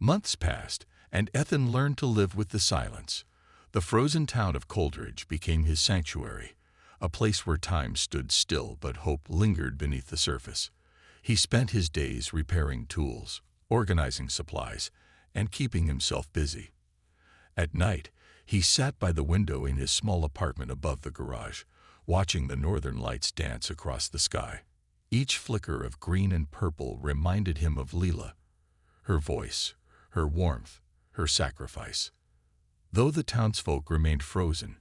Months passed, and Ethan learned to live with the silence. The frozen town of Coldridge became his sanctuary, a place where time stood still but hope lingered beneath the surface. He spent his days repairing tools, organizing supplies, and keeping himself busy. At night, he sat by the window in his small apartment above the garage, watching the northern lights dance across the sky. Each flicker of green and purple reminded him of Leela, her voice, her warmth, her sacrifice. Though the townsfolk remained frozen,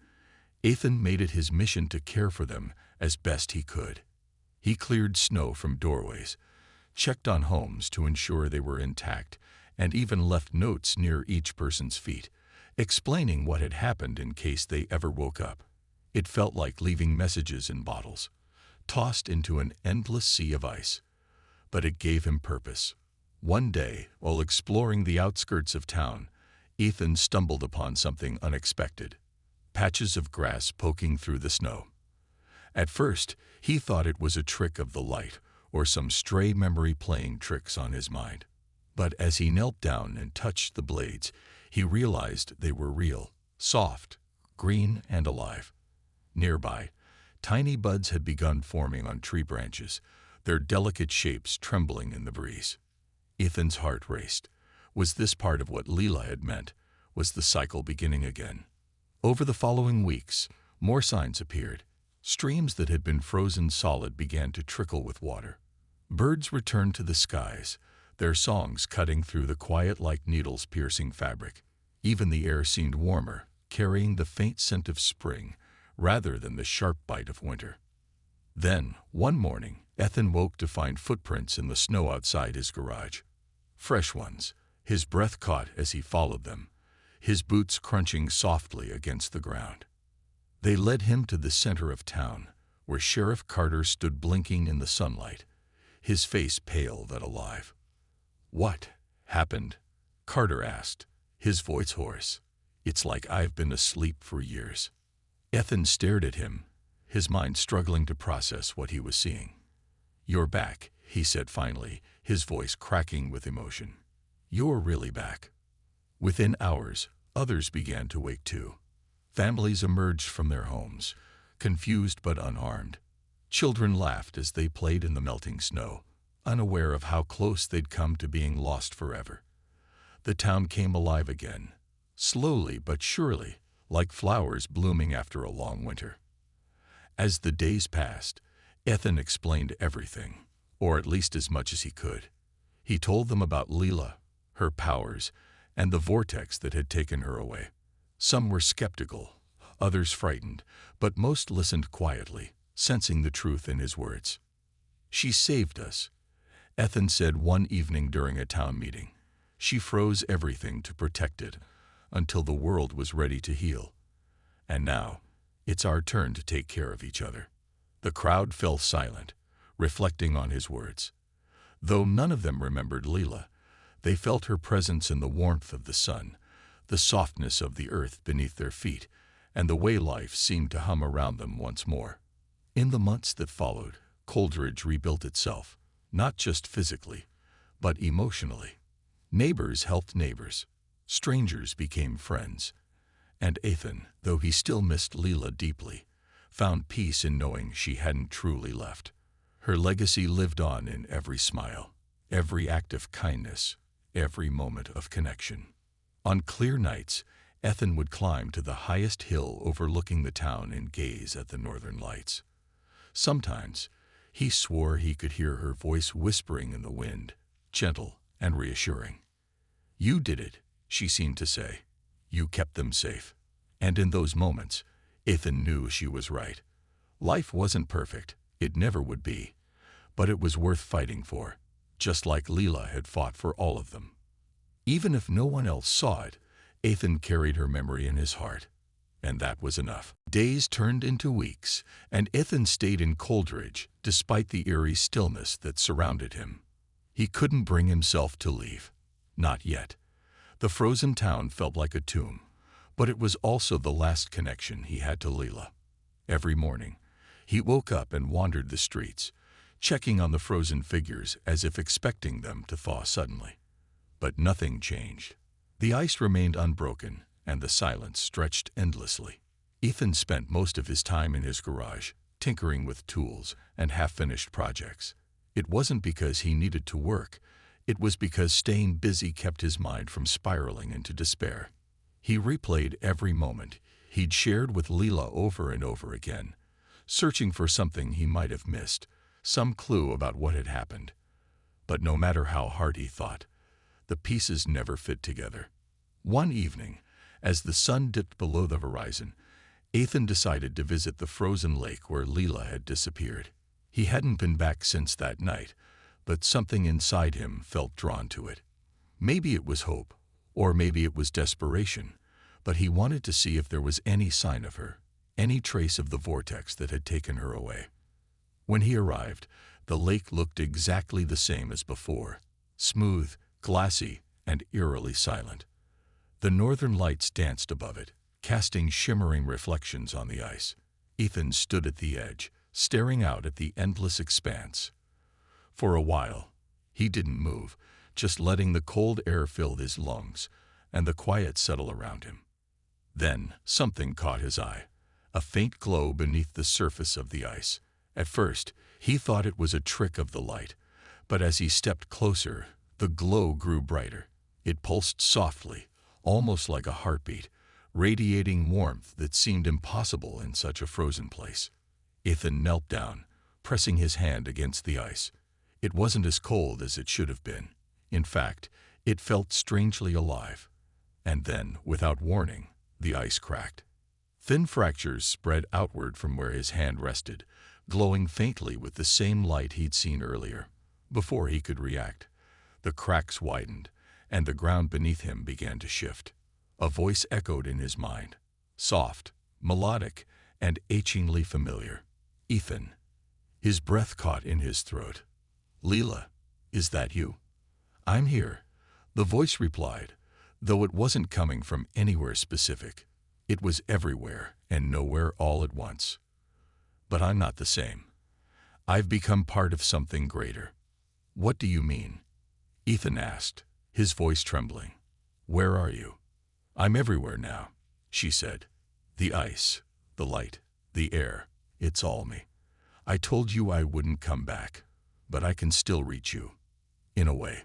Ethan made it his mission to care for them as best he could. He cleared snow from doorways, checked on homes to ensure they were intact, and even left notes near each person's feet, explaining what had happened in case they ever woke up. It felt like leaving messages in bottles, tossed into an endless sea of ice. But it gave him purpose. One day, while exploring the outskirts of town, Ethan stumbled upon something unexpected: patches of grass poking through the snow. At first, he thought it was a trick of the light or some stray memory playing tricks on his mind. But as he knelt down and touched the blades, he realized they were real, soft, green, and alive. Nearby, tiny buds had begun forming on tree branches, their delicate shapes trembling in the breeze. Ethan's heart raced. Was this part of what Leela had meant? Was the cycle beginning again? Over the following weeks, more signs appeared. Streams that had been frozen solid began to trickle with water. Birds returned to the skies, their songs cutting through the quiet like needles piercing fabric. Even the air seemed warmer, carrying the faint scent of spring rather than the sharp bite of winter. Then, one morning, Ethan woke to find footprints in the snow outside his garage. Fresh ones. His breath caught as he followed them, his boots crunching softly against the ground. They led him to the center of town, where Sheriff Carter stood blinking in the sunlight, his face pale but alive. "What happened?" Carter asked, his voice hoarse. "It's like I've been asleep for years." Ethan stared at him, his mind struggling to process what he was seeing. "You're back," he said finally, his voice cracking with emotion. "You're really back." Within hours, others began to wake too. Families emerged from their homes, confused but unharmed. Children laughed as they played in the melting snow, unaware of how close they'd come to being lost forever. The town came alive again, slowly but surely, like flowers blooming after a long winter. As the days passed, Ethan explained everything, or at least as much as he could. He told them about Leela, her powers, and the vortex that had taken her away. Some were skeptical, others frightened, but most listened quietly, sensing the truth in his words. "She saved us," Ethan said one evening during a town meeting. "She froze everything to protect it, until the world was ready to heal. And now, it's our turn to take care of each other." The crowd fell silent, reflecting on his words. Though none of them remembered Leela, they felt her presence in the warmth of the sun, the softness of the earth beneath their feet, and the way life seemed to hum around them once more. In the months that followed, Coldridge rebuilt itself, not just physically, but emotionally. Neighbors helped neighbors, strangers became friends, and Ethan, though he still missed Leela deeply, found peace in knowing she hadn't truly left. Her legacy lived on in every smile, every act of kindness, every moment of connection. On clear nights, Ethan would climb to the highest hill overlooking the town and gaze at the northern lights. Sometimes, he swore he could hear her voice whispering in the wind, gentle and reassuring. "You did it," she seemed to say. "You kept them safe." And in those moments, Ethan knew she was right. Life wasn't perfect, it never would be, but it was worth fighting for, just like Leela had fought for all of them. Even if no one else saw it, Ethan carried her memory in his heart, and that was enough. Days turned into weeks, and Ethan stayed in Coldridge despite the eerie stillness that surrounded him. He couldn't bring himself to leave. Not yet. The frozen town felt like a tomb, but it was also the last connection he had to Leela. Every morning, he woke up and wandered the streets, checking on the frozen figures as if expecting them to thaw suddenly. But nothing changed. The ice remained unbroken, and the silence stretched endlessly. Ethan spent most of his time in his garage, tinkering with tools and half-finished projects. It wasn't because he needed to work. It was because staying busy kept his mind from spiraling into despair. He replayed every moment he'd shared with Leela over and over again, searching for something he might have missed, some clue about what had happened. But no matter how hard he thought, the pieces never fit together. One evening, as the sun dipped below the horizon, Ethan decided to visit the frozen lake where Leela had disappeared. He hadn't been back since that night, but something inside him felt drawn to it. Maybe it was hope, or maybe it was desperation, but he wanted to see if there was any sign of her, any trace of the vortex that had taken her away. When he arrived, the lake looked exactly the same as before, smooth, glassy, and eerily silent. The northern lights danced above it, casting shimmering reflections on the ice. Ethan stood at the edge, staring out at the endless expanse. For a while, he didn't move, just letting the cold air fill his lungs and the quiet settle around him. Then something caught his eye, a faint glow beneath the surface of the ice. At first, he thought it was a trick of the light, but as he stepped closer, the glow grew brighter. It pulsed softly, almost like a heartbeat, radiating warmth that seemed impossible in such a frozen place. Ethan knelt down, pressing his hand against the ice. It wasn't as cold as it should have been. In fact, it felt strangely alive. And then, without warning, the ice cracked. Thin fractures spread outward from where his hand rested, glowing faintly with the same light he'd seen earlier. Before he could react, the cracks widened, and the ground beneath him began to shift. A voice echoed in his mind, soft, melodic, and achingly familiar. Ethan. His breath caught in his throat. Leela, is that you? I'm here, the voice replied, though it wasn't coming from anywhere specific. It was everywhere and nowhere all at once. But I'm not the same. I've become part of something greater. What do you mean? Ethan asked, his voice trembling. Where are you? I'm everywhere now, she said. The ice, the light, the air, it's all me. I told you I wouldn't come back, but I can still reach you, in a way.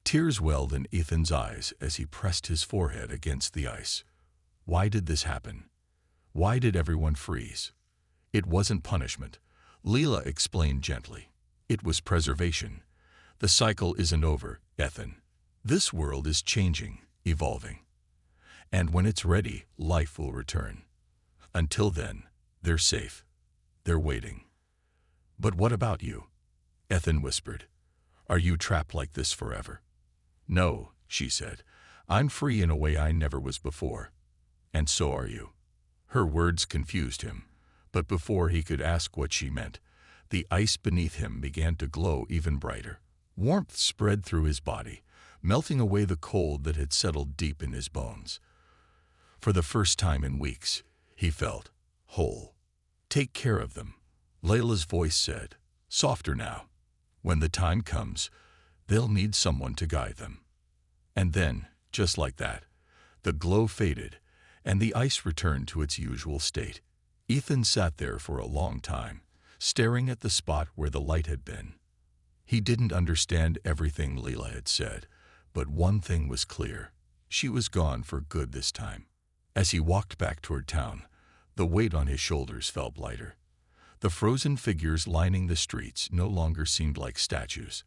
Tears welled in Ethan's eyes as he pressed his forehead against the ice. Why did this happen? Why did everyone freeze? It wasn't punishment, Leela explained gently. It was preservation. The cycle isn't over, Ethan. This world is changing, evolving. And when it's ready, life will return. Until then, they're safe. They're waiting. But what about you? Ethan whispered. Are you trapped like this forever? No, she said. I'm free in a way I never was before. And so are you. Her words confused him, but before he could ask what she meant, the ice beneath him began to glow even brighter. Warmth spread through his body, melting away the cold that had settled deep in his bones. For the first time in weeks, he felt whole. Take care of them, Layla's voice said, softer now. When the time comes, they'll need someone to guide them. And then, just like that, the glow faded, and the ice returned to its usual state. Ethan sat there for a long time, staring at the spot where the light had been. He didn't understand everything Leela had said, but one thing was clear. She was gone for good this time. As he walked back toward town, the weight on his shoulders felt lighter. The frozen figures lining the streets no longer seemed like statues.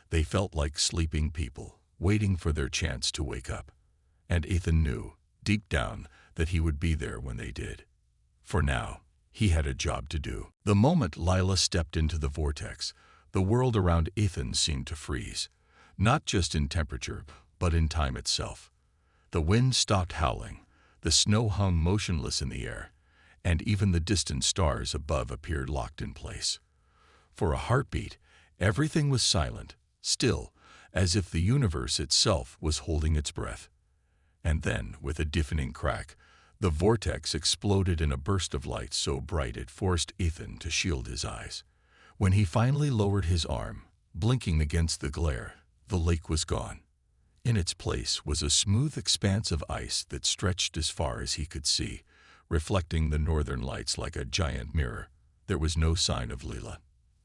They felt like sleeping people, waiting for their chance to wake up. And Ethan knew, deep down, that he would be there when they did. For now, he had a job to do. The moment Lila stepped into the vortex, the world around Ethan seemed to freeze, not just in temperature, but in time itself. The wind stopped howling, the snow hung motionless in the air, and even the distant stars above appeared locked in place. For a heartbeat, everything was silent, still, as if the universe itself was holding its breath. And then, with a deafening crack, the vortex exploded in a burst of light so bright it forced Ethan to shield his eyes. When he finally lowered his arm, blinking against the glare, the lake was gone. In its place was a smooth expanse of ice that stretched as far as he could see, reflecting the northern lights like a giant mirror. There was no sign of Leela,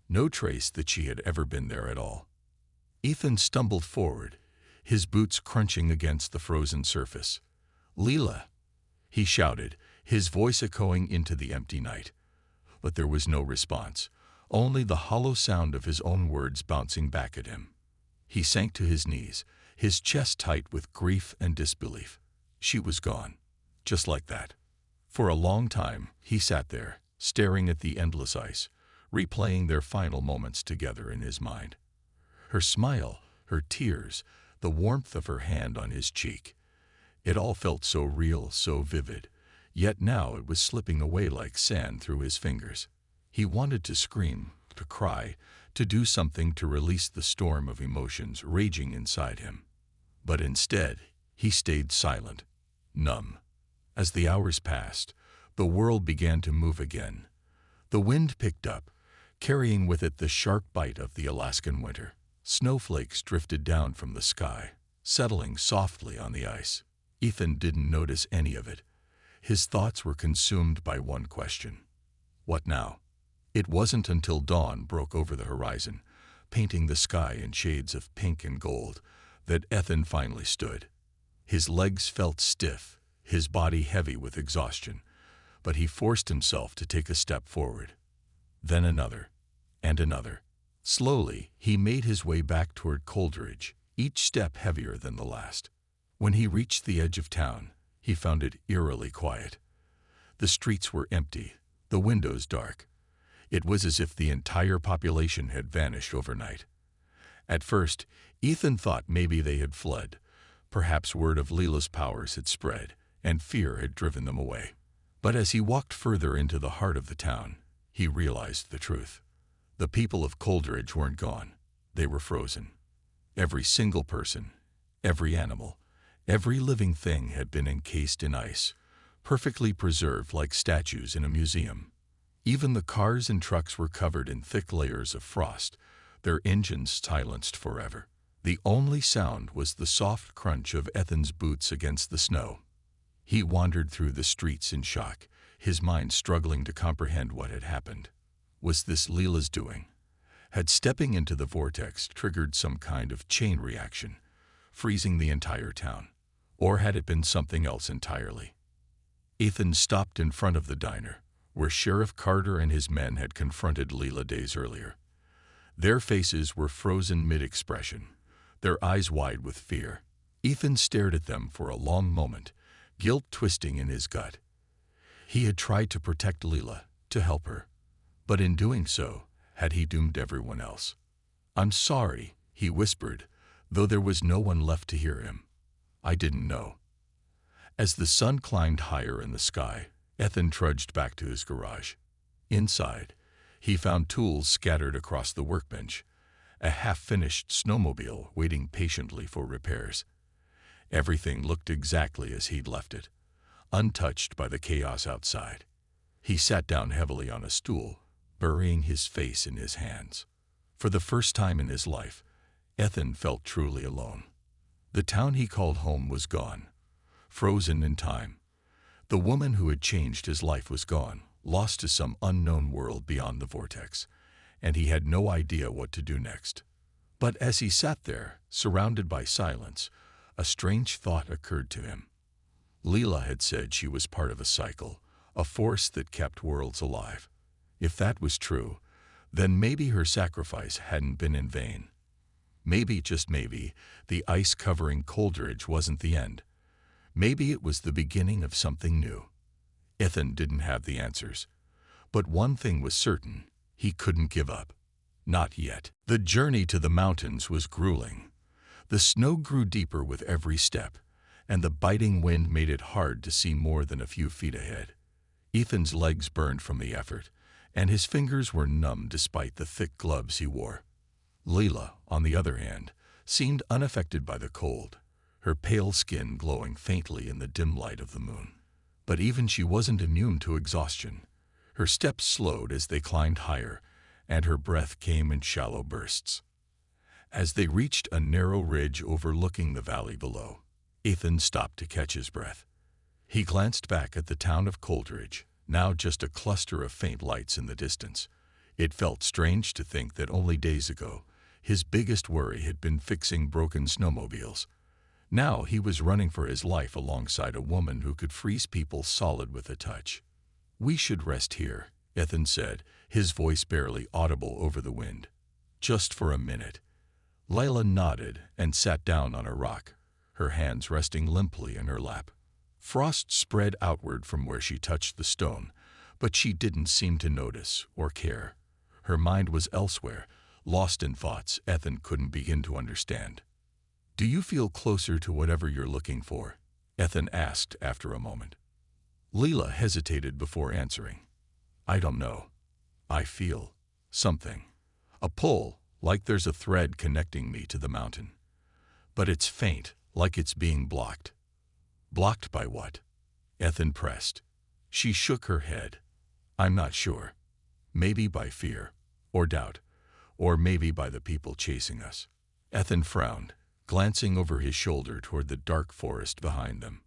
no trace that she had ever been there at all. Ethan stumbled forward, his boots crunching against the frozen surface. "Leela!" he shouted, his voice echoing into the empty night. But there was no response, only the hollow sound of his own words bouncing back at him. He sank to his knees, his chest tight with grief and disbelief. She was gone, just like that. For a long time, he sat there, staring at the endless ice, replaying their final moments together in his mind. Her smile, her tears, the warmth of her hand on his cheek. It all felt so real, so vivid, yet now it was slipping away like sand through his fingers. He wanted to scream, to cry, to do something to release the storm of emotions raging inside him. But instead, he stayed silent, numb. As the hours passed, the world began to move again. The wind picked up, carrying with it the sharp bite of the Alaskan winter. Snowflakes drifted down from the sky, settling softly on the ice. Ethan didn't notice any of it. His thoughts were consumed by one question. What now? It wasn't until dawn broke over the horizon, painting the sky in shades of pink and gold, that Ethan finally stood. His legs felt stiff, his body heavy with exhaustion, but he forced himself to take a step forward. Then another, and another. Slowly, he made his way back toward Coldridge, each step heavier than the last. When he reached the edge of town, he found it eerily quiet. The streets were empty, the windows dark. It was as if the entire population had vanished overnight. At first, Ethan thought maybe they had fled. Perhaps word of Leela's powers had spread, and fear had driven them away. But as he walked further into the heart of the town, he realized the truth. The people of Coldridge weren't gone. They were frozen. Every single person, every animal, every living thing had been encased in ice, perfectly preserved like statues in a museum. Even the cars and trucks were covered in thick layers of frost, their engines silenced forever. The only sound was the soft crunch of Ethan's boots against the snow. He wandered through the streets in shock, his mind struggling to comprehend what had happened. Was this Leela's doing? Had stepping into the vortex triggered some kind of chain reaction, freezing the entire town? Or had it been something else entirely? Ethan stopped in front of the diner, where Sheriff Carter and his men had confronted Leela days earlier. Their faces were frozen mid-expression, their eyes wide with fear. Ethan stared at them for a long moment, guilt twisting in his gut. He had tried to protect Leela, to help her. But in doing so, had he doomed everyone else? "I'm sorry," he whispered, though there was no one left to hear him. "I didn't know." As the sun climbed higher in the sky, Ethan trudged back to his garage. Inside, he found tools scattered across the workbench, a half-finished snowmobile waiting patiently for repairs. Everything looked exactly as he'd left it, untouched by the chaos outside. He sat down heavily on a stool, burying his face in his hands. For the first time in his life, Ethan felt truly alone. The town he called home was gone, frozen in time. The woman who had changed his life was gone, lost to some unknown world beyond the vortex, and he had no idea what to do next. But as he sat there, surrounded by silence, a strange thought occurred to him. Leela had said she was part of a cycle, a force that kept worlds alive. If that was true, then maybe her sacrifice hadn't been in vain. Maybe, just maybe, the ice covering Coldridge wasn't the end. Maybe it was the beginning of something new. Ethan didn't have the answers. But one thing was certain, he couldn't give up. Not yet. The journey to the mountains was grueling. The snow grew deeper with every step, and the biting wind made it hard to see more than a few feet ahead. Ethan's legs burned from the effort, and his fingers were numb despite the thick gloves he wore. Leela, on the other hand, seemed unaffected by the cold, her pale skin glowing faintly in the dim light of the moon. But even she wasn't immune to exhaustion. Her steps slowed as they climbed higher, and her breath came in shallow bursts. As they reached a narrow ridge overlooking the valley below, Ethan stopped to catch his breath. He glanced back at the town of Coldridge, now just a cluster of faint lights in the distance. It felt strange to think that only days ago, his biggest worry had been fixing broken snowmobiles. Now he was running for his life alongside a woman who could freeze people solid with a touch. "We should rest here," Ethan said, his voice barely audible over the wind. "Just for a minute." Lila nodded and sat down on a rock, her hands resting limply in her lap. Frost spread outward from where she touched the stone, but she didn't seem to notice or care. Her mind was elsewhere, lost in thoughts Ethan couldn't begin to understand. "Do you feel closer to whatever you're looking for?" Ethan asked after a moment. Leela hesitated before answering. "I don't know. I feel something. A pull, like there's a thread connecting me to the mountain. But it's faint, like it's being blocked." "Blocked by what?" Ethan pressed. She shook her head. "I'm not sure. Maybe by fear, or doubt, or maybe by the people chasing us." Ethan frowned, glancing over his shoulder toward the dark forest behind them.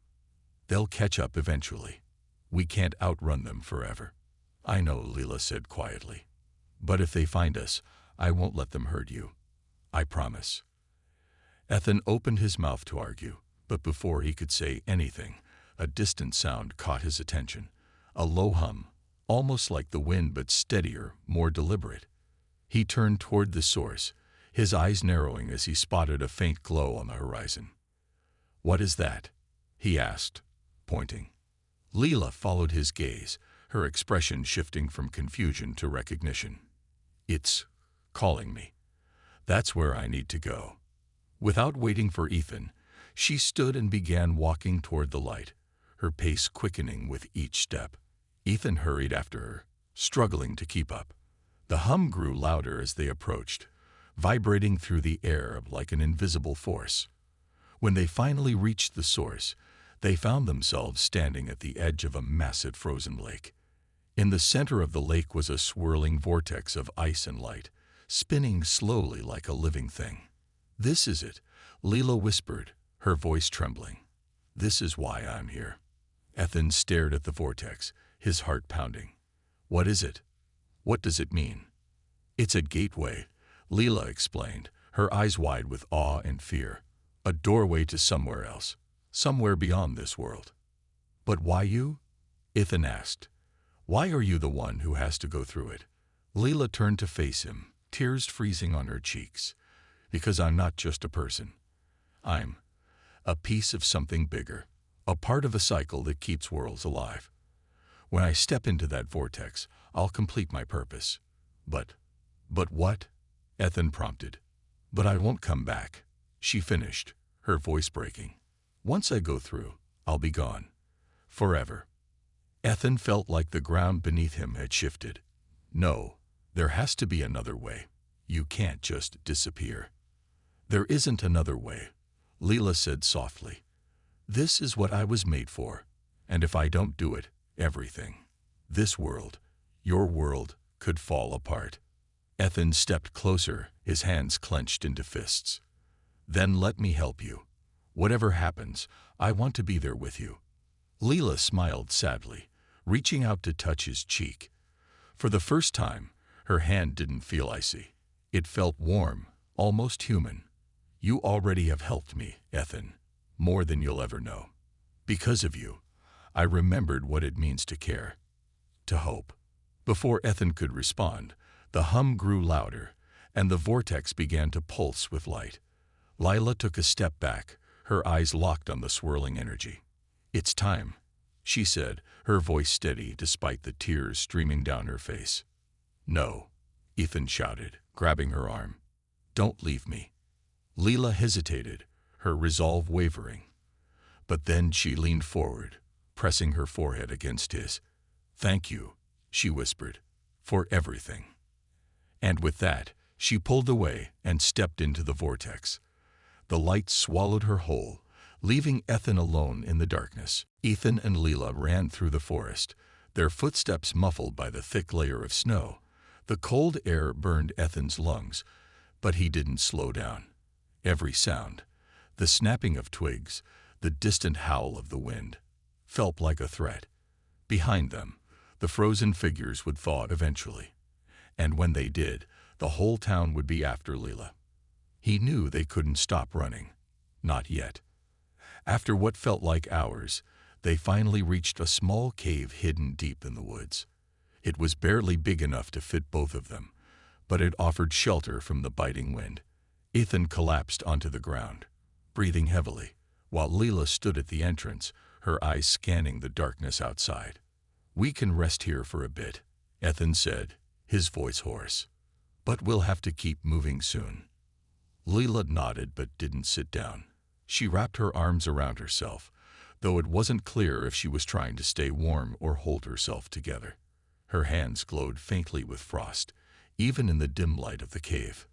"They'll catch up eventually. We can't outrun them forever." "I know," Leela said quietly. "But if they find us, I won't let them hurt you. I promise." Ethan opened his mouth to argue, but before he could say anything, a distant sound caught his attention. A low hum, almost like the wind but steadier, more deliberate. He turned toward the source, his eyes narrowing as he spotted a faint glow on the horizon. "What is that?" he asked, pointing. Leela followed his gaze, her expression shifting from confusion to recognition. "It's calling me. That's where I need to go." Without waiting for Ethan, she stood and began walking toward the light, her pace quickening with each step. Ethan hurried after her, struggling to keep up. The hum grew louder as they approached, vibrating through the air like an invisible force. When they finally reached the source, they found themselves standing at the edge of a massive frozen lake. In the center of the lake was a swirling vortex of ice and light, spinning slowly like a living thing. "This is it," Leela whispered, her voice trembling. "This is why I'm here." Ethan stared at the vortex, his heart pounding. "What is it? What does it mean?" "It's a gateway," Leela explained, her eyes wide with awe and fear. "A doorway to somewhere else, somewhere beyond this world." "But why you?" Ethan asked. "Why are you the one who has to go through it?" Leela turned to face him, tears freezing on her cheeks. "Because I'm not just a person. I'm a piece of something bigger, a part of a cycle that keeps worlds alive. When I step into that vortex, I'll complete my purpose." But what?" Ethan prompted. "But I won't come back," she finished, her voice breaking. "Once I go through, I'll be gone. Forever." Ethan felt like the ground beneath him had shifted. "No, there has to be another way. You can't just disappear." "There isn't another way," Leela said softly. "This is what I was made for, and if I don't do it, everything, this world, your world, could fall apart." Ethan stepped closer, his hands clenched into fists. "Then let me help you. Whatever happens, I want to be there with you." Leela smiled sadly, reaching out to touch his cheek. For the first time, her hand didn't feel icy. It felt warm, almost human. "You already have helped me, Ethan, more than you'll ever know. Because of you, I remembered what it means to care, to hope." Before Ethan could respond, the hum grew louder, and the vortex began to pulse with light. Lila took a step back, her eyes locked on the swirling energy. "It's time," she said, her voice steady despite the tears streaming down her face. "No," Ethan shouted, grabbing her arm. "Don't leave me." Leela hesitated, her resolve wavering. But then she leaned forward, pressing her forehead against his. "Thank you," she whispered, "for everything." And with that, she pulled away and stepped into the vortex. The light swallowed her whole, leaving Ethan alone in the darkness. Ethan and Leela ran through the forest, their footsteps muffled by the thick layer of snow. The cold air burned Ethan's lungs, But he didn't slow down. Every sound, the snapping of twigs, the distant howl of the wind, felt like a threat. Behind them, the frozen figures would thaw eventually. And when they did, the whole town would be after Leela. He knew they couldn't stop running. Not yet. After what felt like hours, they finally reached a small cave hidden deep in the woods. It was barely big enough to fit both of them, but it offered shelter from the biting wind. Ethan collapsed onto the ground, breathing heavily, while Leela stood at the entrance, her eyes scanning the darkness outside. "We can rest here for a bit," Ethan said, his voice hoarse. "But we'll have to keep moving soon." Leela nodded but didn't sit down. She wrapped her arms around herself, though it wasn't clear if she was trying to stay warm or hold herself together. Her hands glowed faintly with frost, even in the dim light of the cave.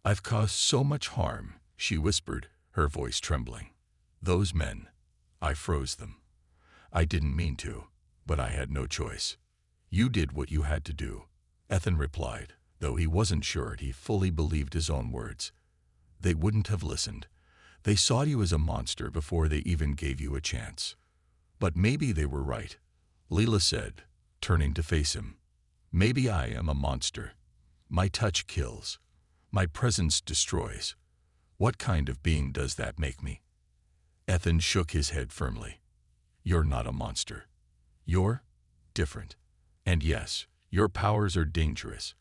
"I've caused so much harm," she whispered, her voice trembling. "Those men, I froze them. I didn't mean to, but I had no choice." "You did what you had to do," Ethan replied, though he wasn't sure he fully believed his own words. "They wouldn't have listened. They saw you as a monster before they even gave you a chance." "But maybe they were right," Leela said, turning to face him. "Maybe I am a monster. My touch kills. My presence destroys. What kind of being does that make me?" Ethan shook his head firmly. "You're not a monster. You're different. And yes, your powers are dangerous,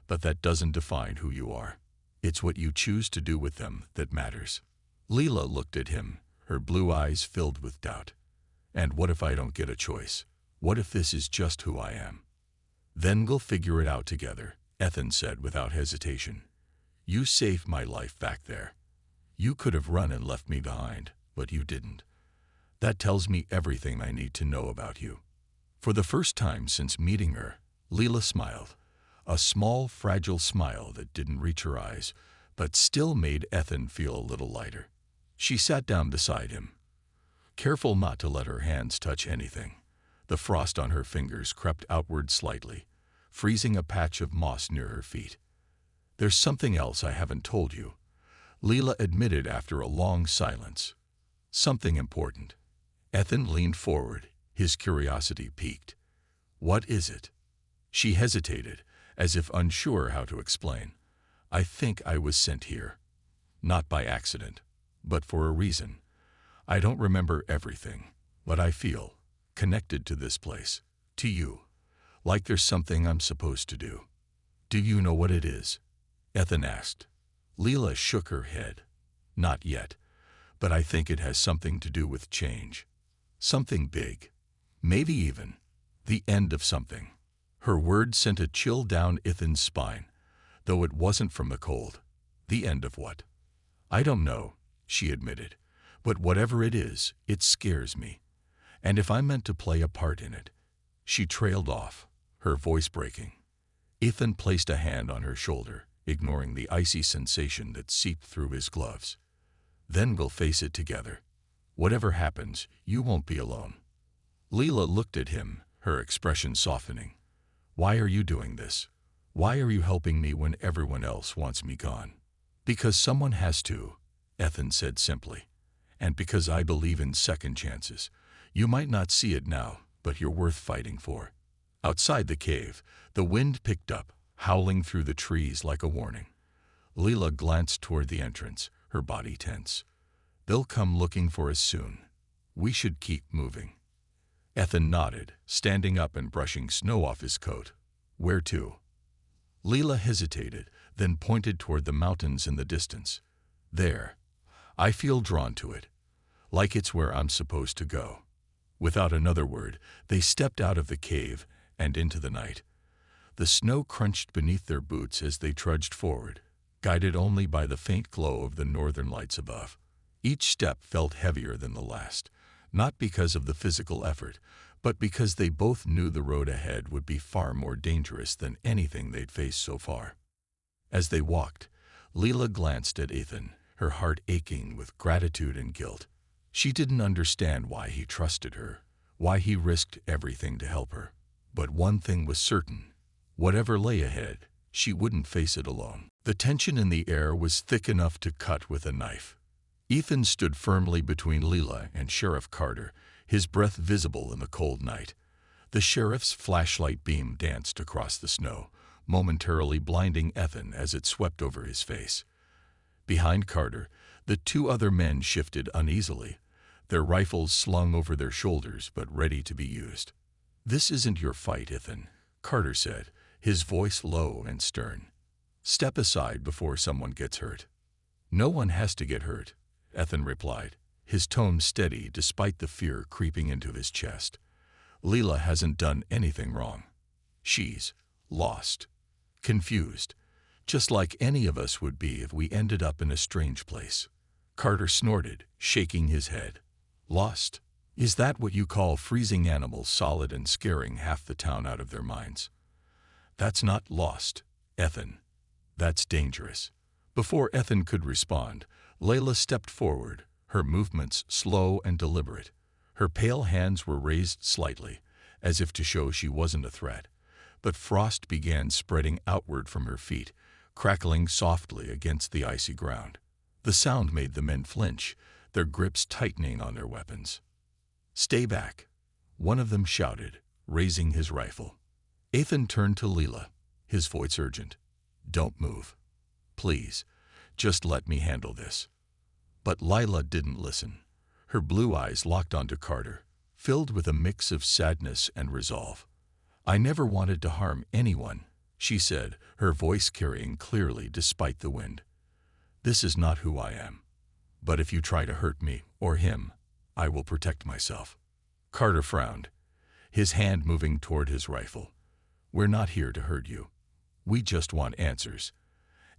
but that doesn't define who you are. It's what you choose to do with them that matters." Leela looked at him, her blue eyes filled with doubt. "And what if I don't get a choice? What if this is just who I am?" "Then we'll figure it out together," Ethan said without hesitation. "You saved my life back there. You could have run and left me behind, but you didn't. That tells me everything I need to know about you." For the first time since meeting her, Leela smiled, a small, fragile smile that didn't reach her eyes, but still made Ethan feel a little lighter. She sat down beside him, careful not to let her hands touch anything. The frost on her fingers crept outward slightly, freezing a patch of moss near her feet. "There's something else I haven't told you," Leela admitted after a long silence. "Something important." Ethan leaned forward, his curiosity piqued. "What is it?" She hesitated, as if unsure how to explain. "I think I was sent here. Not by accident, but for a reason. I don't remember everything, but I feel connected to this place, to you, like there's something I'm supposed to do." "Do you know what it is?" Ethan asked. Leela shook her head. "Not yet, but I think it has something to do with change. Something big. Maybe even the end of something." Her words sent a chill down Ethan's spine, though it wasn't from the cold. "The end of what?" "I don't know," she admitted, "but whatever it is, it scares me. And if I'm meant to play a part in it—" She trailed off, her voice breaking. Ethan placed a hand on her shoulder, ignoring the icy sensation that seeped through his gloves. "Then we'll face it together. Whatever happens, you won't be alone." Leela looked at him, her expression softening. "Why are you doing this? Why are you helping me when everyone else wants me gone?" "Because someone has to," Ethan said simply. "And because I believe in second chances. You might not see it now, but you're worth fighting for." Outside the cave, the wind picked up, howling through the trees like a warning. Leela glanced toward the entrance, her body tense. "They'll come looking for us soon. We should keep moving." Ethan nodded, standing up and brushing snow off his coat. "Where to?" Leela hesitated, then pointed toward the mountains in the distance. "There. I feel drawn to it, like it's where I'm supposed to go." Without another word, they stepped out of the cave and into the night. The snow crunched beneath their boots as they trudged forward, guided only by the faint glow of the northern lights above. Each step felt heavier than the last, not because of the physical effort, but because they both knew the road ahead would be far more dangerous than anything they'd faced so far. As they walked, Leela glanced at Ethan, her heart aching with gratitude and guilt. She didn't understand why he trusted her, why he risked everything to help her. But one thing was certain: whatever lay ahead, She wouldn't face it alone. The tension in the air was thick enough to cut with a knife. Ethan stood firmly between Leela and Sheriff Carter, his breath visible in the cold night. The sheriff's flashlight beam danced across the snow, momentarily blinding Ethan as it swept over his face. Behind Carter, the two other men shifted uneasily, their rifles slung over their shoulders but ready to be used. "This isn't your fight, Ethan," Carter said, his voice low and stern. "Step aside before someone gets hurt." "No one has to get hurt," Ethan replied, his tone steady despite the fear creeping into his chest. "Leela hasn't done anything wrong. She's lost, confused, just like any of us would be if we ended up in a strange place." Carter snorted, shaking his head. "Lost? Is that what you call freezing animals solid and scaring half the town out of their minds?" "That's not lost, Ethan. That's dangerous." Before Ethan could respond, Layla stepped forward, her movements slow and deliberate. Her pale hands were raised slightly, as if to show she wasn't a threat, but frost began spreading outward from her feet, crackling softly against the icy ground. The sound made the men flinch, their grips tightening on their weapons. "Stay back," one of them shouted, raising his rifle. Ethan turned to Leela, his voice urgent. "Don't move. Please, just let me handle this." But Lila didn't listen. Her blue eyes locked onto Carter, filled with a mix of sadness and resolve. "I never wanted to harm anyone," she said, her voice carrying clearly despite the wind. "This is not who I am. But if you try to hurt me or him, I will protect myself." Carter frowned, his hand moving toward his rifle. "We're not here to hurt you. We just want answers.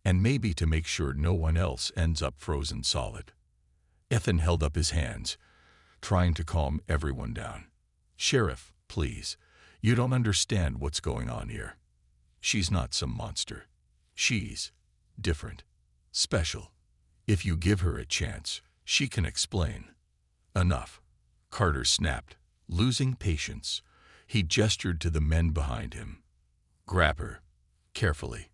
And maybe to make sure no one else ends up frozen solid." Ethan held up his hands, trying to calm everyone down. "Sheriff, please, you don't understand what's going on here. She's not some monster. She's different, special. If you give her a chance, she can explain." "Enough," Carter snapped, losing patience. He gestured to the men behind him. "Grab her, carefully."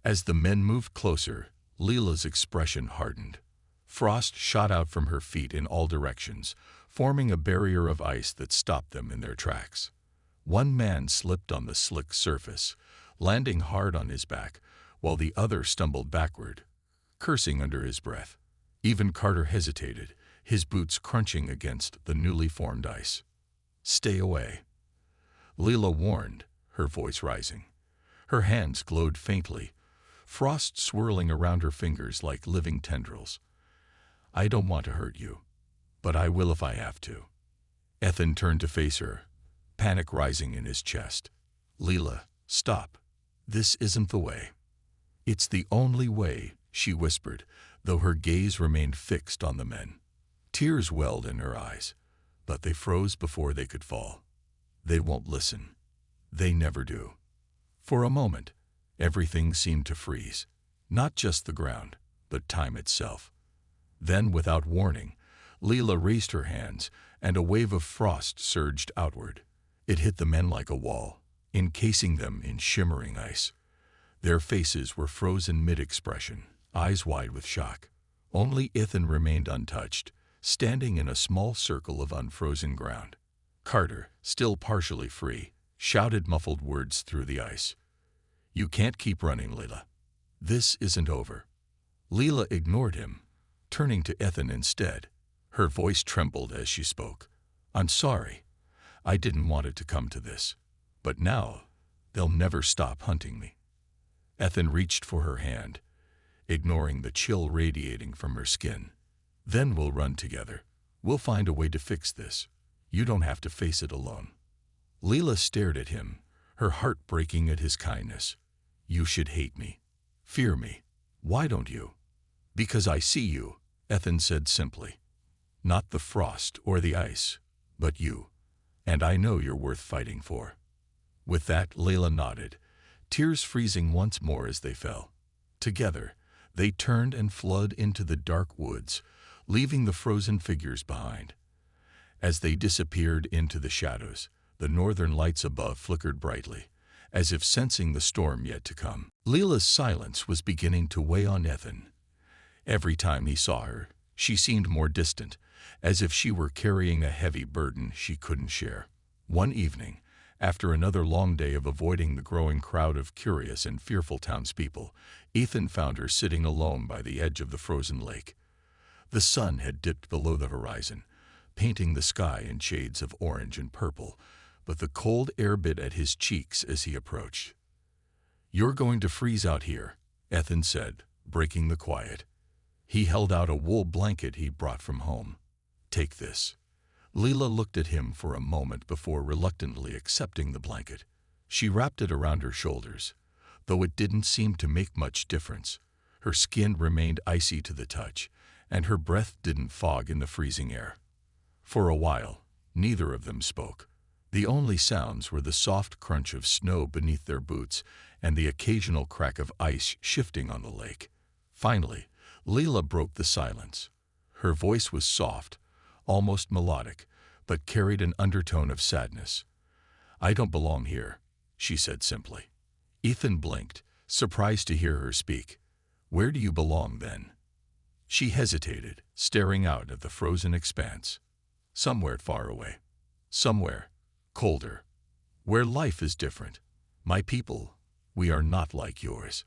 As the men moved closer, Leela's expression hardened. Frost shot out from her feet in all directions, forming a barrier of ice that stopped them in their tracks. One man slipped on the slick surface, landing hard on his back, while the other stumbled backward, cursing under his breath. Even Carter hesitated, his boots crunching against the newly formed ice. "Stay away," Leela warned, her voice rising. Her hands glowed faintly, frost swirling around her fingers like living tendrils. "I don't want to hurt you, but I will if I have to." Ethan turned to face her, panic rising in his chest. "Leela, stop. This isn't the way." "It's the only way," she whispered, though her gaze remained fixed on the men. Tears welled in her eyes, but they froze before they could fall. "They won't listen. They never do." For a moment, everything seemed to freeze, not just the ground, but time itself. Then, without warning, Leela raised her hands, and a wave of frost surged outward. It hit the men like a wall, encasing them in shimmering ice. Their faces were frozen mid-expression, eyes wide with shock. Only Ethan remained untouched, standing in a small circle of unfrozen ground. Carter, still partially free, shouted muffled words through the ice. "You can't keep running, Leela. This isn't over." Leela ignored him, turning to Ethan instead. Her voice trembled as she spoke. "I'm sorry. I didn't want it to come to this. But now, they'll never stop hunting me." Ethan reached for her hand, ignoring the chill radiating from her skin. "Then we'll run together. We'll find a way to fix this. You don't have to face it alone." Leela stared at him, her heart breaking at his kindness. "You should hate me. Fear me. Why don't you?" "Because I see you," Ethan said simply. "Not the frost or the ice, but you. And I know you're worth fighting for." With that, Leela nodded, tears freezing once more as they fell. Together, they turned and fled into the dark woods, leaving the frozen figures behind. As they disappeared into the shadows, the northern lights above flickered brightly, as if sensing the storm yet to come. Leela's silence was beginning to weigh on Ethan. Every time he saw her, she seemed more distant, as if she were carrying a heavy burden she couldn't share. One evening, after another long day of avoiding the growing crowd of curious and fearful townspeople, Ethan found her sitting alone by the edge of the frozen lake. The sun had dipped below the horizon, painting the sky in shades of orange and purple, but the cold air bit at his cheeks as he approached. "You're going to freeze out here," Ethan said, breaking the quiet. He held out a wool blanket he'd brought from home. "Take this." Leela looked at him for a moment before reluctantly accepting the blanket. She wrapped it around her shoulders, though it didn't seem to make much difference. Her skin remained icy to the touch, and her breath didn't fog in the freezing air. For a while, neither of them spoke. The only sounds were the soft crunch of snow beneath their boots and the occasional crack of ice shifting on the lake. Finally, Leela broke the silence. Her voice was soft, almost melodic, but carried an undertone of sadness. "I don't belong here," she said simply. Ethan blinked, surprised to hear her speak. "Where do you belong, then?" She hesitated, staring out at the frozen expanse. "Somewhere far away. Somewhere colder. Where life is different. My people, we are not like yours.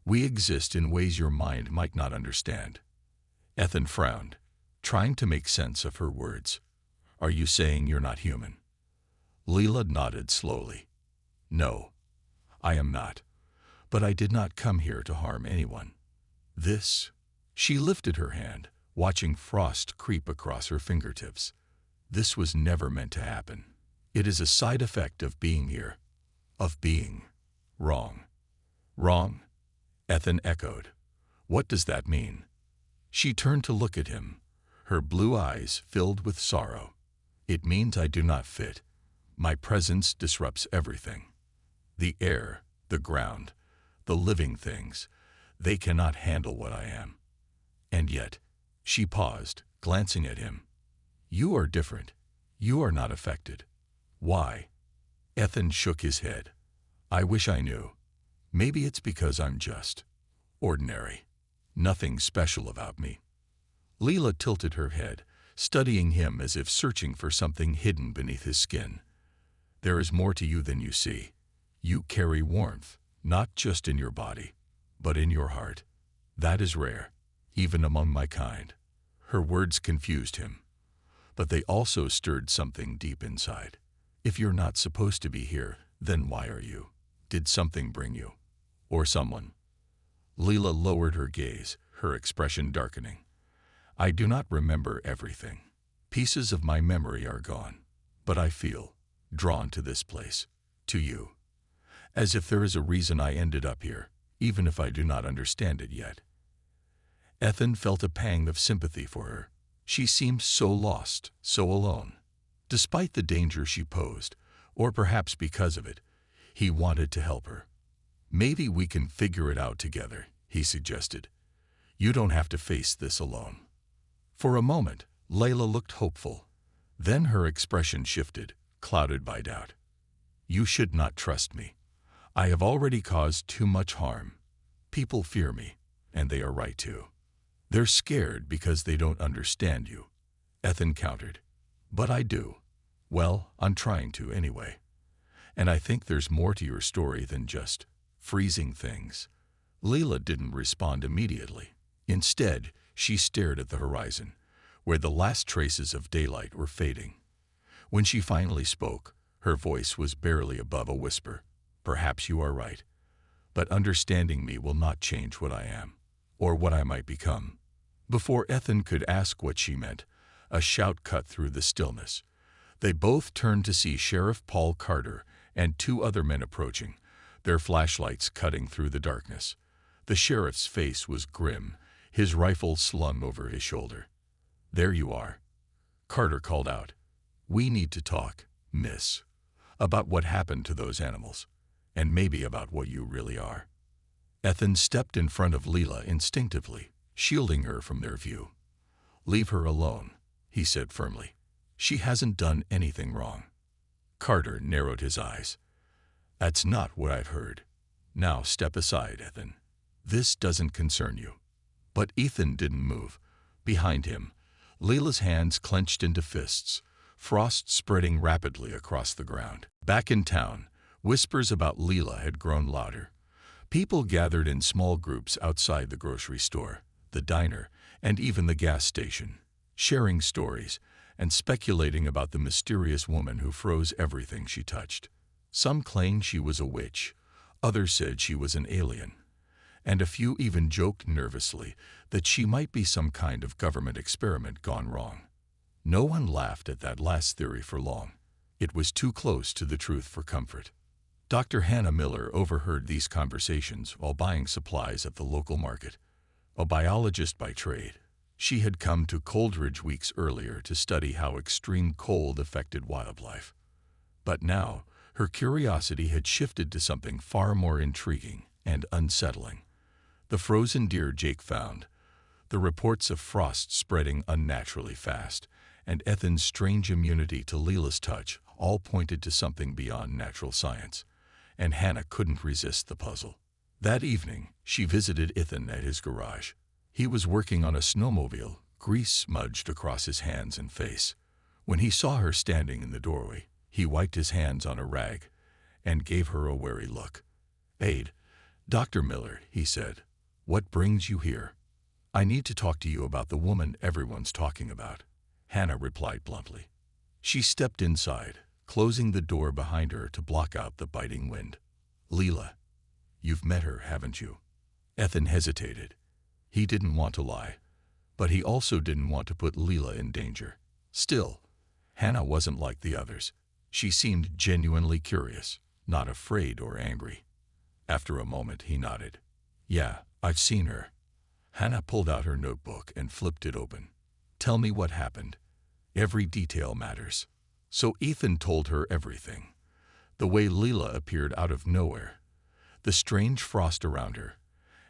We exist in ways your mind might not understand." Ethan frowned, trying to make sense of her words. "Are you saying you're not human?" Leela nodded slowly. "No, I am not. But I did not come here to harm anyone. This..." She lifted her hand, watching frost creep across her fingertips. "This was never meant to happen. It is a side effect of being here. Of being wrong." "Wrong?" Ethan echoed. "What does that mean?" She turned to look at him, her blue eyes filled with sorrow. "It means I do not fit. My presence disrupts everything. The air, the ground, the living things, they cannot handle what I am. And yet," she paused, glancing at him, "you are different. You are not affected. Why?" Ethan shook his head. "I wish I knew. Maybe it's because I'm just ordinary. Nothing special about me." Leela tilted her head, studying him as if searching for something hidden beneath his skin. "There is more to you than you see. You carry warmth, not just in your body, but in your heart. That is rare, even among my kind." Her words confused him, but they also stirred something deep inside. "If you're not supposed to be here, then why are you? Did something bring you? Or someone?" Leela lowered her gaze, her expression darkening. "I do not remember everything. Pieces of my memory are gone. But I feel drawn to this place, to you. As if there is a reason I ended up here, even if I do not understand it yet." Ethan felt a pang of sympathy for her. She seemed so lost, so alone. Despite the danger she posed, or perhaps because of it, he wanted to help her. "Maybe we can figure it out together," he suggested. "You don't have to face this alone." For a moment, Layla looked hopeful. Then her expression shifted, clouded by doubt. "You should not trust me. I have already caused too much harm. People fear me, and they are right to. They're scared because they don't understand you," Ethan countered. "But I do. Well, I'm trying to anyway. And I think there's more to your story than just freezing things." Leela didn't respond immediately. Instead, she stared at the horizon, where the last traces of daylight were fading. When she finally spoke, her voice was barely above a whisper. "Perhaps you are right. But understanding me will not change what I am, or what I might become." Before Ethan could ask what she meant, a shout cut through the stillness. They both turned to see Sheriff Paul Carter and two other men approaching, their flashlights cutting through the darkness. The sheriff's face was grim, his rifle slung over his shoulder. "There you are," Carter called out. "We need to talk, miss, about what happened to those animals, and maybe about what you really are." Ethan stepped in front of Leela instinctively, shielding her from their view. "Leave her alone," he said firmly. "She hasn't done anything wrong." Carter narrowed his eyes. That's not what I've heard. Now step aside, Ethan. This doesn't concern you. But Ethan didn't move. Behind him, Leela's hands clenched into fists, frost spreading rapidly across the ground. Back in town, whispers about Leela had grown louder. People gathered in small groups outside the grocery store, the diner, and even the gas station, sharing stories and speculating about the mysterious woman who froze everything she touched. Some claimed she was a witch, others said she was an alien, and a few even joked nervously that she might be some kind of government experiment gone wrong. No one laughed at that last theory for long. It was too close to the truth for comfort. Dr. Hannah Miller overheard these conversations while buying supplies at the local market. A biologist by trade, she had come to Coldridge weeks earlier to study how extreme cold affected wildlife. But now, her curiosity had shifted to something far more intriguing and unsettling. The frozen deer Jake found, the reports of frost spreading unnaturally fast, and Ethan's strange immunity to Leela's touch all pointed to something beyond natural science, and Hannah couldn't resist the puzzle. That evening, she visited Ethan at his garage. He was working on a snowmobile, grease smudged across his hands and face. When he saw her standing in the doorway, he wiped his hands on a rag and gave her a wary look. "Aid, Dr. Miller," he said, "what brings you here?" "I need to talk to you about the woman everyone's talking about," Hannah replied bluntly. She stepped inside, closing the door behind her to block out the biting wind. "Leela, you've met her, haven't you?" Ethan hesitated. He didn't want to lie, but he also didn't want to put Leela in danger. Still, Hannah wasn't like the others. She seemed genuinely curious, not afraid or angry. After a moment, he nodded. "Yeah, I've seen her." Hannah pulled out her notebook and flipped it open. "Tell me what happened. Every detail matters." So Ethan told her everything. The way Leela appeared out of nowhere, the strange frost around her,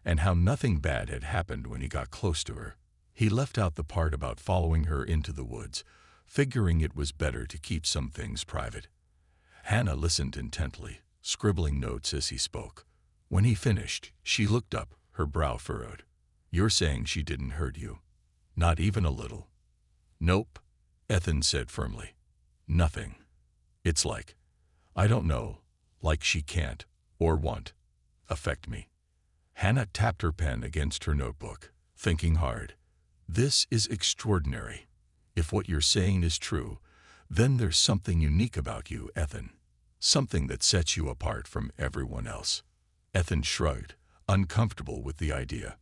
and how nothing bad had happened when he got close to her. He left out the part about following her into the woods, figuring it was better to keep some things private. Hannah listened intently, scribbling notes as he spoke. When he finished, she looked up, her brow furrowed. "You're saying she didn't hurt you? Not even a little?" "Nope," Ethan said firmly. "Nothing. It's like, I don't know, like she can't, or won't, affect me." Hannah tapped her pen against her notebook, thinking hard. "This is extraordinary. If what you're saying is true, then there's something unique about you, Ethan. Something that sets you apart from everyone else." Ethan shrugged, uncomfortable with the idea.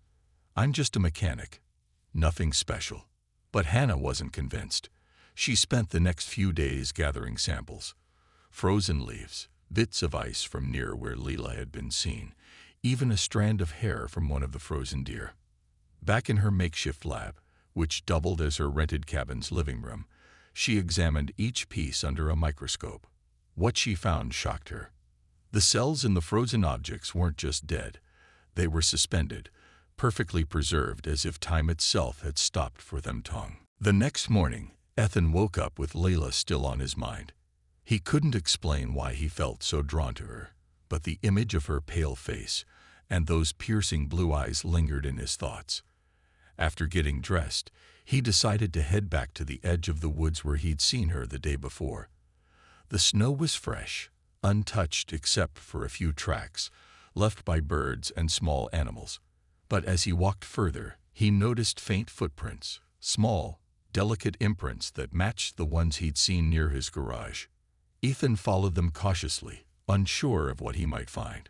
"I'm just a mechanic. Nothing special." But Hannah wasn't convinced. She spent the next few days gathering samples. Frozen leaves, bits of ice from near where Leela had been seen, even a strand of hair from one of the frozen deer. Back in her makeshift lab, which doubled as her rented cabin's living room, she examined each piece under a microscope. What she found shocked her. The cells in the frozen objects weren't just dead. They were suspended, perfectly preserved as if time itself had stopped for them tongue. The next morning, Ethan woke up with Leela still on his mind. He couldn't explain why he felt so drawn to her, but the image of her pale face and those piercing blue eyes lingered in his thoughts. After getting dressed, he decided to head back to the edge of the woods where he'd seen her the day before. The snow was fresh, untouched except for a few tracks left by birds and small animals. But as he walked further, he noticed faint footprints, small, delicate imprints that matched the ones he'd seen near his garage. Ethan followed them cautiously, unsure of what he might find.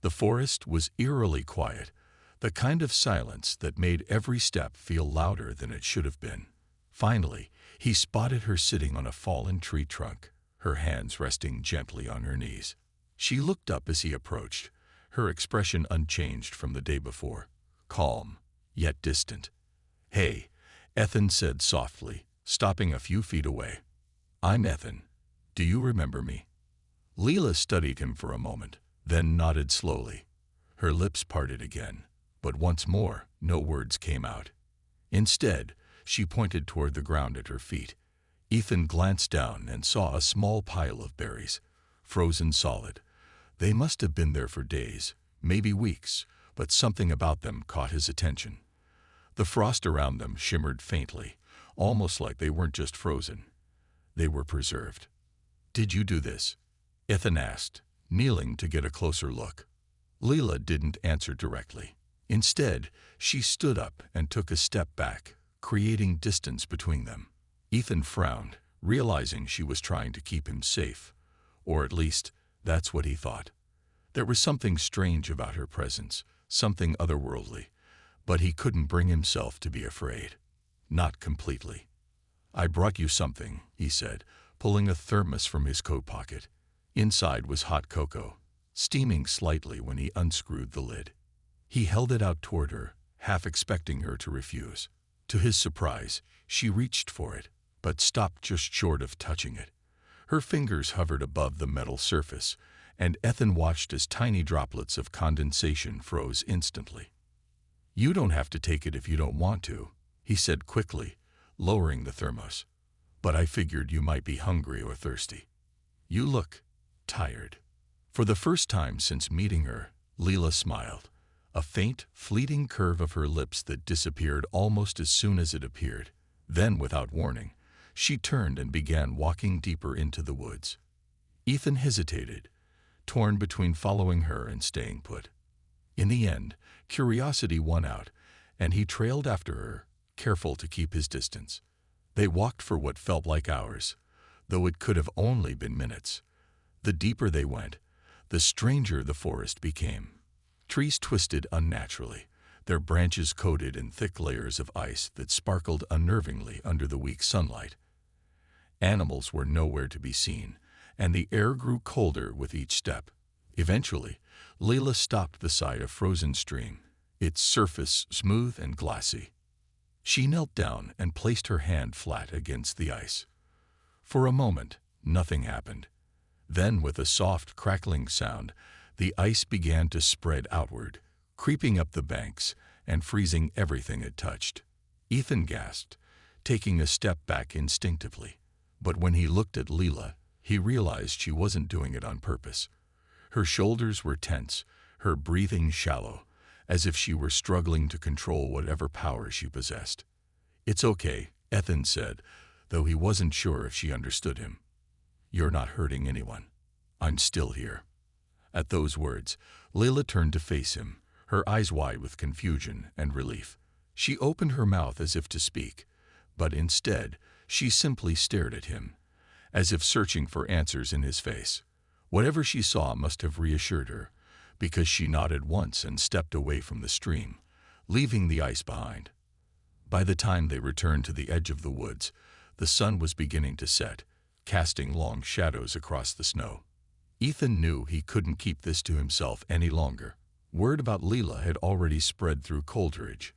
The forest was eerily quiet, the kind of silence that made every step feel louder than it should have been. Finally, he spotted her sitting on a fallen tree trunk, her hands resting gently on her knees. She looked up as he approached, her expression unchanged from the day before, calm, yet distant. "Hey," Ethan said softly, stopping a few feet away. "I'm Ethan. Do you remember me?" Leela studied him for a moment, then nodded slowly. Her lips parted again, but once more no words came out. Instead, she pointed toward the ground at her feet. Ethan glanced down and saw a small pile of berries, frozen solid, They must have been there for days, maybe weeks, but something about them caught his attention. The frost around them shimmered faintly, almost like they weren't just frozen. They were preserved. "Did you do this?" Ethan asked, kneeling to get a closer look. Leela didn't answer directly. Instead, she stood up and took a step back, creating distance between them. Ethan frowned, realizing she was trying to keep him safe, or at least that's what he thought. There was something strange about her presence, something otherworldly, but he couldn't bring himself to be afraid. Not completely. "I brought you something," he said, pulling a thermos from his coat pocket. Inside was hot cocoa, steaming slightly when he unscrewed the lid. He held it out toward her, half expecting her to refuse. To his surprise, she reached for it, but stopped just short of touching it. Her fingers hovered above the metal surface, and Ethan watched as tiny droplets of condensation froze instantly. "You don't have to take it if you don't want to," he said quickly, lowering the thermos. "But I figured you might be hungry or thirsty. You look tired." For the first time since meeting her, Leela smiled, a faint, fleeting curve of her lips that disappeared almost as soon as it appeared. Then, without warning, she turned and began walking deeper into the woods. Ethan hesitated, torn between following her and staying put. In the end, curiosity won out, and he trailed after her, careful to keep his distance. They walked for what felt like hours, though it could have only been minutes. The deeper they went, the stranger the forest became. Trees twisted unnaturally, their branches coated in thick layers of ice that sparkled unnervingly under the weak sunlight. Animals were nowhere to be seen, and the air grew colder with each step. Eventually, Leela stopped beside a frozen stream, its surface smooth and glassy. She knelt down and placed her hand flat against the ice. For a moment, nothing happened. Then, with a soft, crackling sound, the ice began to spread outward, creeping up the banks and freezing everything it touched. Ethan gasped, taking a step back instinctively. But when he looked at Leela, he realized she wasn't doing it on purpose. Her shoulders were tense, her breathing shallow, as if she were struggling to control whatever power she possessed. "It's okay," Ethan said, though he wasn't sure if she understood him. "You're not hurting anyone. I'm still here." At those words, Leela turned to face him, her eyes wide with confusion and relief. She opened her mouth as if to speak, but instead, she simply stared at him, as if searching for answers in his face. Whatever she saw must have reassured her, because she nodded once and stepped away from the stream, leaving the ice behind. By the time they returned to the edge of the woods, the sun was beginning to set, casting long shadows across the snow. Ethan knew he couldn't keep this to himself any longer. Word about Leela had already spread through Coldridge,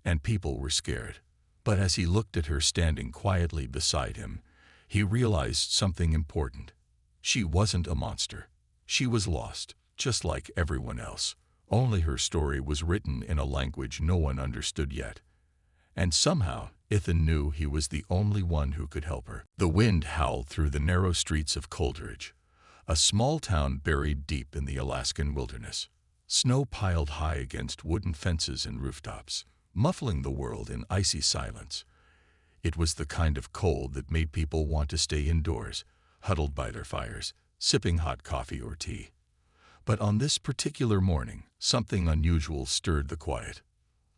and people were scared. But as he looked at her standing quietly beside him, he realized something important. She wasn't a monster. She was lost, just like everyone else. Only her story was written in a language no one understood yet. And somehow, Ethan knew he was the only one who could help her. The wind howled through the narrow streets of Coldridge, a small town buried deep in the Alaskan wilderness. Snow piled high against wooden fences and rooftops, muffling the world in icy silence. It was the kind of cold that made people want to stay indoors, huddled by their fires, sipping hot coffee or tea. But on this particular morning, something unusual stirred the quiet.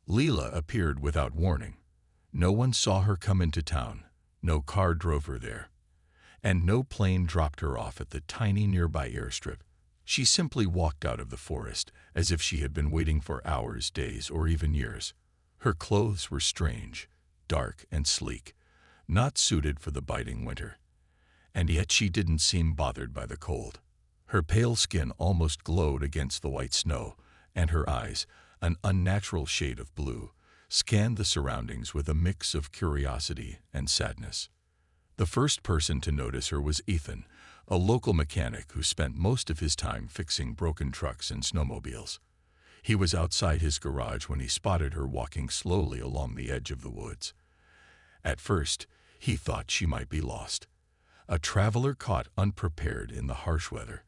Leela appeared without warning. No one saw her come into town, no car drove her there, and no plane dropped her off at the tiny nearby airstrip. She simply walked out of the forest as if she had been waiting for hours, days, or even years. Her clothes were strange, dark and sleek, not suited for the biting winter. And yet she didn't seem bothered by the cold. Her pale skin almost glowed against the white snow, and her eyes, an unnatural shade of blue, scanned the surroundings with a mix of curiosity and sadness. The first person to notice her was Ethan, a local mechanic who spent most of his time fixing broken trucks and snowmobiles. He was outside his garage when he spotted her walking slowly along the edge of the woods. At first, he thought she might be lost, a traveler caught unprepared in the harsh weather.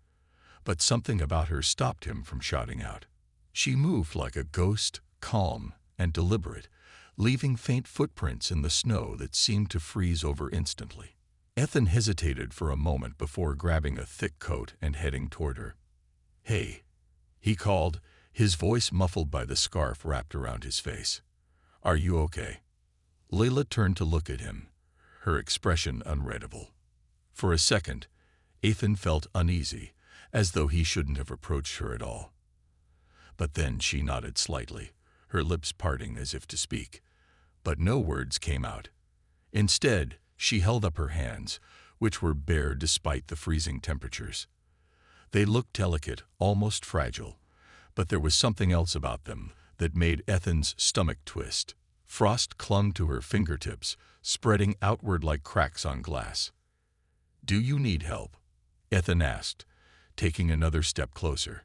but something about her stopped him from shouting out. She moved like a ghost, calm and deliberate, leaving faint footprints in the snow that seemed to freeze over instantly. Ethan hesitated for a moment before grabbing a thick coat and heading toward her. "Hey," he called, his voice muffled by the scarf wrapped around his face. "Are you okay?" Layla turned to look at him, her expression unreadable. For a second, Ethan felt uneasy, as though he shouldn't have approached her at all. But then she nodded slightly, her lips parting as if to speak. But no words came out. Instead, she held up her hands, which were bare despite the freezing temperatures. They looked delicate, almost fragile, but there was something else about them that made Ethan's stomach twist. Frost clung to her fingertips, spreading outward like cracks on glass. "Do you need help?" Ethan asked, taking another step closer.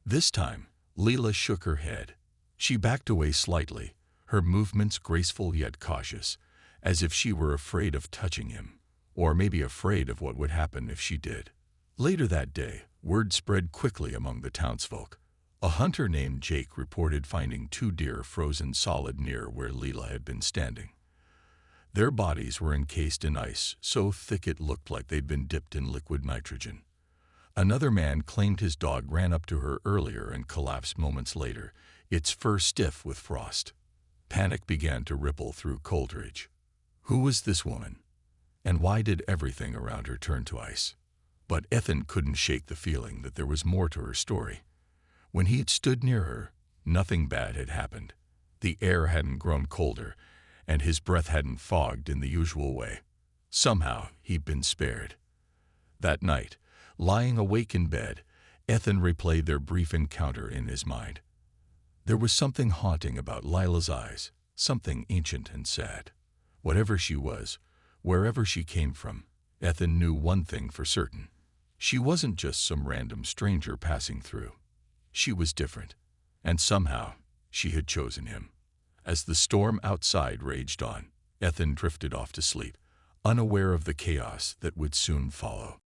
This time, Leela shook her head. She backed away slightly, her movements graceful yet cautious, as if she were afraid of touching him, or maybe afraid of what would happen if she did. Later that day, word spread quickly among the townsfolk. A hunter named Jake reported finding 2 deer frozen solid near where Leela had been standing. Their bodies were encased in ice so thick it looked like they'd been dipped in liquid nitrogen. Another man claimed his dog ran up to her earlier and collapsed moments later, its fur stiff with frost. Panic began to ripple through Coldridge. Who was this woman? And why did everything around her turn to ice? But Ethan couldn't shake the feeling that there was more to her story. When he had stood near her, nothing bad had happened. The air hadn't grown colder, and his breath hadn't fogged in the usual way. Somehow, he'd been spared. That night, lying awake in bed, Ethan replayed their brief encounter in his mind. There was something haunting about Lila's eyes, something ancient and sad. Whatever she was, wherever she came from, Ethan knew one thing for certain. She wasn't just some random stranger passing through. She was different, and somehow she had chosen him. As the storm outside raged on, Ethan drifted off to sleep, unaware of the chaos that would soon follow.